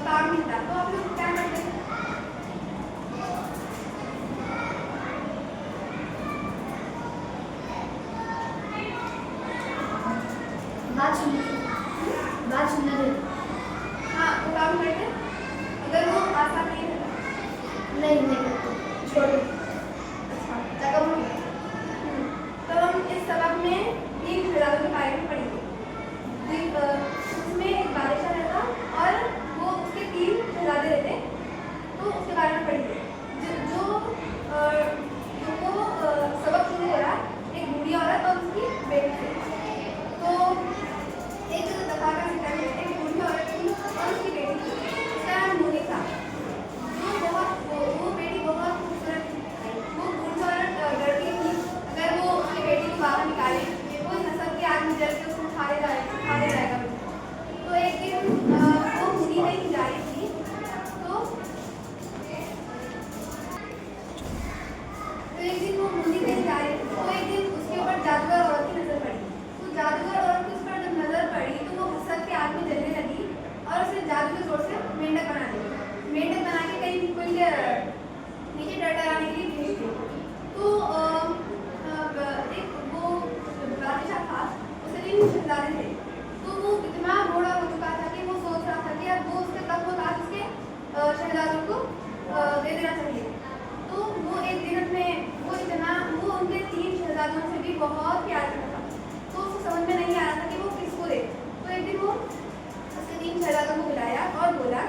काम मिलता तो आप लोग क्या करते हैं? बात सुनने दे। हाँ वो काम करते अगर वो आसान नहीं है नहीं करते, छोड़ो। अच्छा तब हम तो हम इस सबक में 3 शहजादों के बारे में पढ़ेंगे। उसमें एक बादशाह रहता और वो उसके 3 शहजादे रहते तो उसके बारे में पढ़ेंगे। जो वो सबक शुरू हो रहा है एक बूढ़ी औरत और उसकी बेटी से। तो एक दफा का जिक्र है एक बूढ़ी औरत थी और उसकी बेटी थी, उसका नाम नूनी था। वो बेटी बहुत खूबसूरत थी। वो बूढ़ी औरत डरती थी अगर वो उसकी बेटी को बाहर निकाले वो नसब की आग में जल के उसको खा ले जाएगा। तो एक दिन वो नूनी कहीं जा रही थी तो एक दिन वो नूनी कहीं जा रही थी तो एक दिन उसके ऊपर जादूगर औरत की नजर पड़ी। तो जादूगर औरत की उस पर जब नजर पड़ी तो वो हंसक के आग में जलने लगी और उसे जादू के जोर से मेंढक बना दी। मेंढक बना के कहीं नीचे डराने के लिए भेज दी। तो एक वो बादशाह था उसके 3 शहजादे थे। तो वो इतना बूढ़ा हो चुका था कि वो सोच रहा था कि अब वो उसके तक वो ताज उसके शहजादों को दे देना चाहिए। तो वो एक दिन में वो उनके 3 शहजादों से भी बहुत प्यार करता था। तो उसको समझ में नहीं आ रहा था कि वो किसको दे। तो एक दिन वो उसके 3 शहजादों को बुलाया और बोला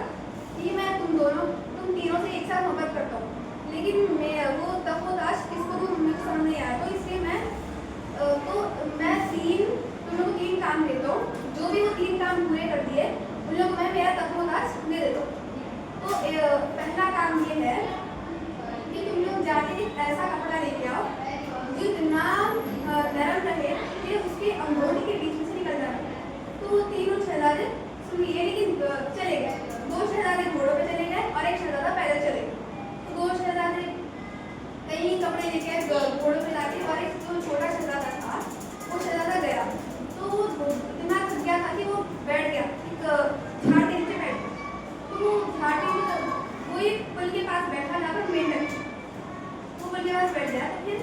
कि मैं तुम तीनों से एक साथ मोहब्बत करता हूँ, लेकिन वो तख्त-ओ-ताज किसको दूँ मुझे समझ नहीं आया। तो इसलिए मैं तुम लोग को 3 काम देता हूँ। जो भी वो 3 काम पूरे कर दिए उन लोग मैं मेरा तख्त-ओ-ताज दे देता हूँ। तो पहला काम ये है कि तुम लोग जाके एक ऐसा कपड़ा लेके आओ जो इतना नरम रहे कि उसके अंगूठी के बीच में से निकल जाए। तो वो तीनों शहजादे सुन लिए लेकिन चले गए। 2 शहजादे घोड़ों पे चले गए और एक शहजादा पैदल चले गए। तो 2 शहजादे कई कपड़े लेके घोड़ों पे लाके और एक जो छोटा शहजादा था वो शहजादा गया। तो वो इतना थक गया था कि वो बैठ गया एक झाड़ के नीचे बैठ गया। तो वो झाड़ के नीचे वो एक पुल के पास बैठा जहाँ पर मेंढक वो पुल के पास बैठ गया। तो फिर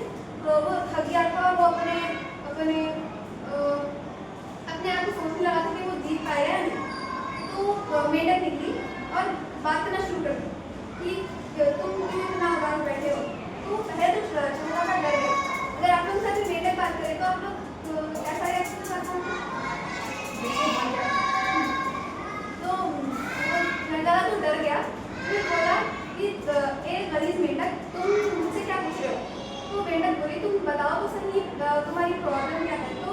वो थक गया था और वो अपने आप को सोचने लगा था कि वो जीत पाएगा या नहीं। तो मेंढक निकली और बात करना शुरू कर दी कि तुम क्यों इतना उदास बैठे हो। तो पहले तो शहजादा डर गया। अगर आप लोग साथ मेंढक बात करें तो आप लोग ऐसा रिएक्शन करते हैं। तो शहजादा तो डर गया। फिर बोला कि एक गलीज मेंढक तुम मुझसे क्या पूछ रहे हो। तो मेंढक बोली तुम बताओ तो सही तुम्हारी प्रॉब्लम क्या है। तो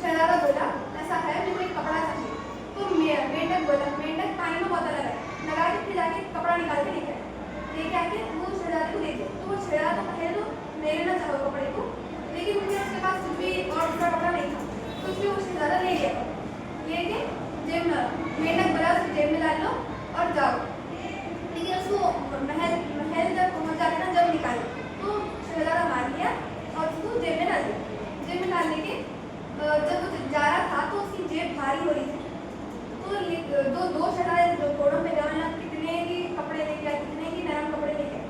शहजादा बोला ऐसा है मुझे एक कपड़ा चाहिए। तो मेंढक पानी में बोतल लगा के फिर जाके कपड़ा निकाल के लेके आके वो शहजादे को दे दिया। तो वो शहजादा पहले तो ले लेना चाहो कपड़े को, लेकिन फिर उसके पास कुछ भी और दूसरा कपड़ा नहीं था। तो इसलिए वो शहजादा ले गया लेके जेब में मेंढक बोला उसकी जेब में डाल लो और जाओ। लेकिन उसको महल जब पहुँच जाते ना जब निकाले तो शहजादा मार लिया और उसको जेब में डाल दिया। जेब में डालने के जब वो जा रहा था तो उसकी जेब भारी हो रही थी। तो दो शहजादे घोड़ों में गए कितने ही कपड़े लेके आए, कितने ही नरम कपड़े लेके आए।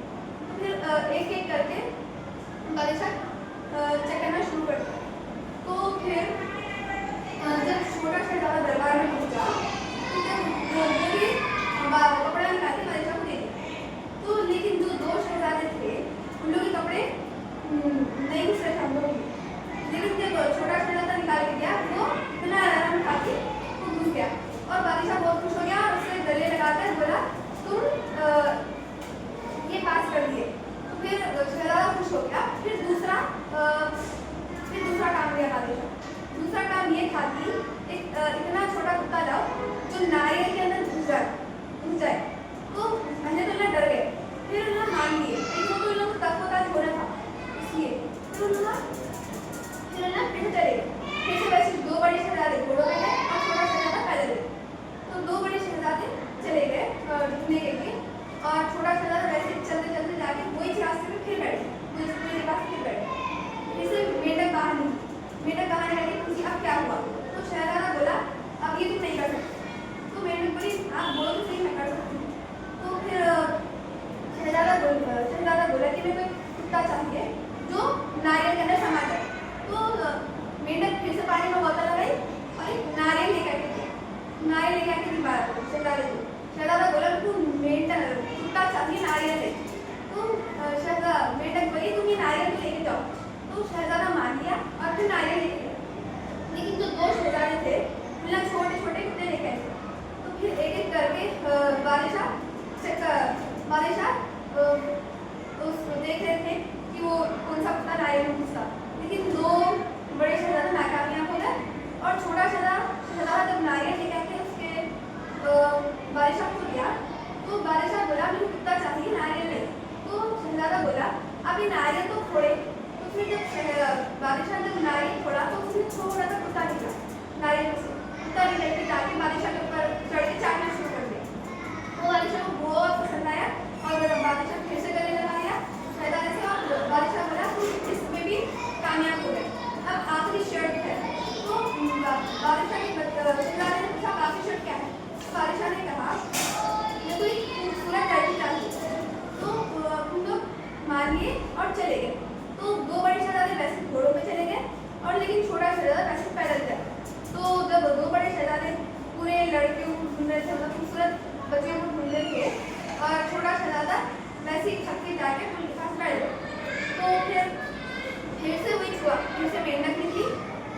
तो फिर एक एक करके बादशाह चेक करना शुरू कर दिया। तो फिर जब छोटा शहजादा दरबार में पहुंचा तो जब वो भी कपड़ा निकाल के बादशाह को दे दिया। तो लेकिन जो 2 शहजादे थे उन लोग के कपड़े नहीं घुस रहे थे हम लोग में। लेकिन जब छोटा शहजादा निकाल के दिया वो इतना नरम था कि वो घुस गया और बादशाह बहुत खुश हो गया और उससे गले लगाकर बोला तुम ये पास कर दिए। तो फिर शहजादा खुश हो गया। फिर दूसरा काम दिया बादशाह। दूसरा काम ये था कि एक इतना छोटा कुत्ता लाओ जो नारियल के अंदर घुस जाए। तो पहले तो डर गए फिर उन्होंने मान लिए तो इन लोगों को तख्त-ओ-ताज होना था इसलिए फिर उन्होंने फिर चले गए। और फिर नारियल लेके गए। लेकिन जो दो शहजादे थे उन्हें छोटे छोटे कुत्ते लेके आए थे। तो फिर एक एक करके बादशाह उस देख रहे थे कि वो कौन सा कुत्ता नारियल में घुसता। लेकिन दो बड़े शहजादे नाकामयाब हो गए और छोटा शहजादा जब नारियल लेके आके उसके बादशाह को दिया तो बादशाह बोला मुझे कुत्ता चाहिए, नारियल नहीं। तो शहजादा बोला अब ये नारियल तो फोड़े। तो फिर जब बादशाह जब नारियल फोड़ा तो उसमें छोटा सा कुत्ता निकला नारियल में से। कुत्ता निकल के जाके बादशाह के ऊपर चढ़ के चाटना शुरू कर दिया। वो बादशाह को बहुत पसंद आया और जब बादशाह फिर से गले लगाया शहजादे से और बादशाह बोला तुम इसमें भी कामयाब हो गए, अब आखिरी शर्त है। तो बादशाह के शहजादे ने पूछा आखिरी शर्त क्या है। तो बादशाह ने कहा ये कोई खूबसूरत लड़की चाहिए। तो तुम लोग मानिए और चले गए। तो दो बड़े शहजादे वैसे घोड़ों पे चले गए और लेकिन छोटा शहजादा वैसे पैदल गया। तो जब दो बड़े शहजादे पूरे लड़कियों को ढूंढ रहे थे, मतलब खूबसूरत बच्चियों को ढूंढ रहे थे और छोटा शहजादा वैसे ही थक के जाके पुल के पास बैठ गया। तो फिर से वही हुआ, फिर से मेंढक निकली।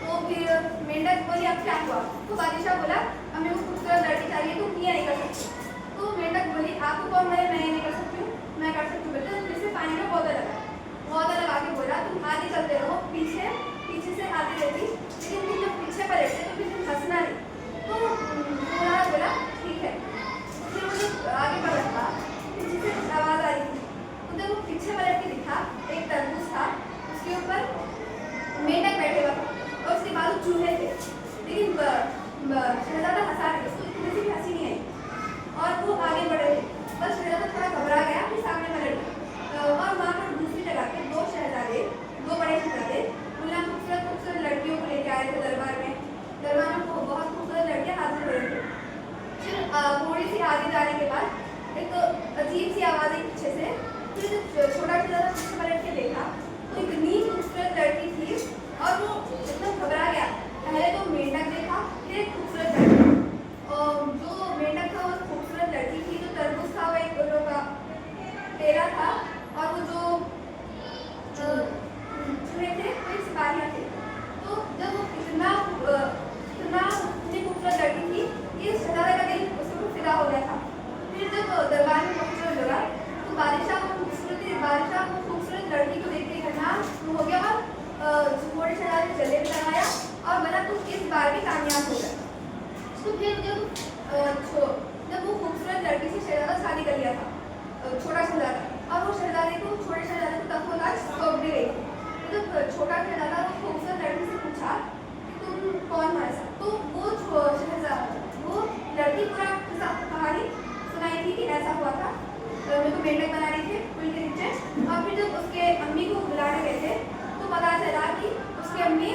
तो फिर मेंढक बोली अब क्या हुआ। तो बादशाह बोला अब मेरे को खूबसूरत लड़की चाहिए, तुम ये नहीं कर सकती। तो मेंढक बोली आपको कौन बोले मैं ये नहीं कर सकती हूँ, मैं कर सकती हूँ। बेटा फिर से पानी में पौधा लगा के बोला तुम आगे चलते रहो, पीछे से आती रहती, लेकिन तुम जब पीछे पलटते तो फिर तुम हंसना नहीं। तो तुम्हारा बोला ठीक है। फिर वो जब आगे बढ़ रहा था पीछे से आवाज़ आ रही थी। तो जब वो पीछे पलट के दिखा एक तरबूज था, उसके ऊपर मेंढक बैठे हुआ था और उसके बाजू चूहे थे। लेकिन शहजादा हंसा रही, उसको इतनी सी भी हंसी नहीं आई और वो आगे बढ़ रहे। बस शहजादा थोड़ा घबरा गया, फिर सामने पलट गया और वहाँ पर दूसरी जगह पे दो बड़े शहजादे उन्हें खूबसूरत लड़कियों को लेके आए थे दरबार में बहुत खूबसूरत लड़कियां हाजिर हो रही थी। फिर थोड़ी सी आगे जाने के बाद एक अजीब सी आवाज़ आई पीछे से। फिर जब छोटा शहजादा पीछे पलट के देखा तो इतनी खूबसूरत लड़की थी और वो एकदम घबरा गया। पहले तो मेंढक देखा, फिर एक खूबसूरत लड़की। जो मेंढक था वो खूबसूरत लड़की थी, जो तरबूज था वो एक का टेरा था और वो जो चूहे थे वो एक सिपाहियाँ थे। तो जब वो इतनी खूबसूरत लड़की थी ये शहजादा का दिल उसके ऊपर फिदा हो गया था। फिर जब दरबार में पहुंचने लगा तो बादशाह को खूबसूरत लड़की को देख के करना हो गया और छोटे शहजादे ने जल्दी में लगाया और बोला तुम इस बार भी कामयाब हो गए। तो फिर जब वो खूबसूरत लड़की से शहजादा शादी कर लिया था छोटा शहजादा, और वो छोटे शहजादे को तख्त सौंप दी गई। तो जब छोटा शहजादा वो खूबसूरत लड़की से पूछा कि तुम कौन हो ऐसा, तो वो लड़की पूरा कहानी सुनाई थी कि ऐसा हुआ था, मेरे को मेंढक बना रही थी पुल के नीचे। और फिर जब उसके अम्मी को बुलाने गए थे तो पता चला कि उसकी अम्मी